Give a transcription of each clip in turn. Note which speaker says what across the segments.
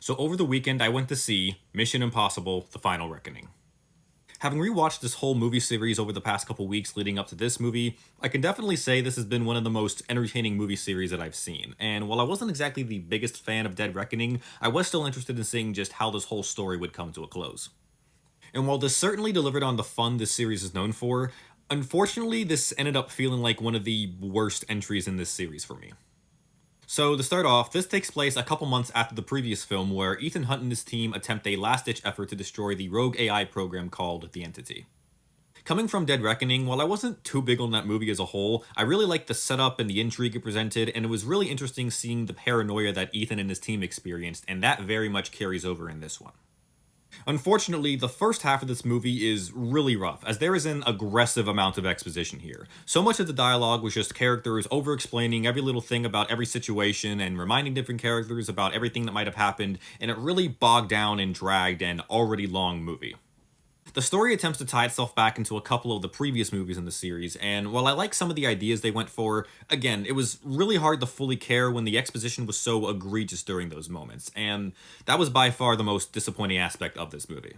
Speaker 1: So over the weekend, I went to see Mission Impossible: The Final Reckoning. Having rewatched this whole movie series over the past couple weeks leading up to this movie, I can definitely say this has been one of the most entertaining movie series that I've seen. And while I wasn't exactly the biggest fan of Dead Reckoning, I was still interested in seeing just how this whole story would come to a close. And while this certainly delivered on the fun this series is known for, unfortunately, this ended up feeling like one of the worst entries in this series for me. So, to start off, this takes place a couple months after the previous film where Ethan Hunt and his team attempt a last ditch effort to destroy the rogue AI program called The Entity. Coming from Dead Reckoning, while I wasn't too big on that movie as a whole, I really liked the setup and the intrigue it presented, and it was really interesting seeing the paranoia that Ethan and his team experienced, and that very much carries over in this one. Unfortunately, the first half of this movie is really rough, as there is an aggressive amount of exposition here. So much of the dialogue was just characters over-explaining every little thing about every situation and reminding different characters about everything that might have happened, and it really bogged down and dragged an already long movie. The story attempts to tie itself back into a couple of the previous movies in the series, and while I like some of the ideas they went for, again, it was really hard to fully care when the exposition was so egregious during those moments, and that was by far the most disappointing aspect of this movie.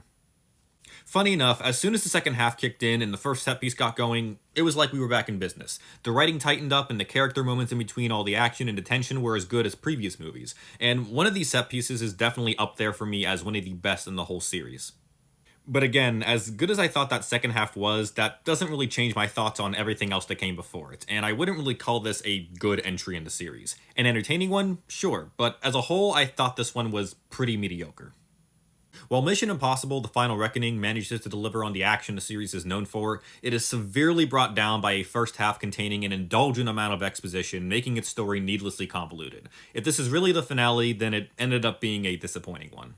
Speaker 1: Funny enough, as soon as the second half kicked in and the first set piece got going, it was like we were back in business. The writing tightened up and the character moments in between all the action and detention were as good as previous movies, and one of these set pieces is definitely up there for me as one of the best in the whole series. But again, as good as I thought that second half was, that doesn't really change my thoughts on everything else that came before it, and I wouldn't really call this a good entry in the series. An entertaining one? Sure, but as a whole, I thought this one was pretty mediocre. While Mission Impossible: The Final Reckoning manages to deliver on the action the series is known for, it is severely brought down by a first half containing an indulgent amount of exposition, making its story needlessly convoluted. If this is really the finale, then it ended up being a disappointing one.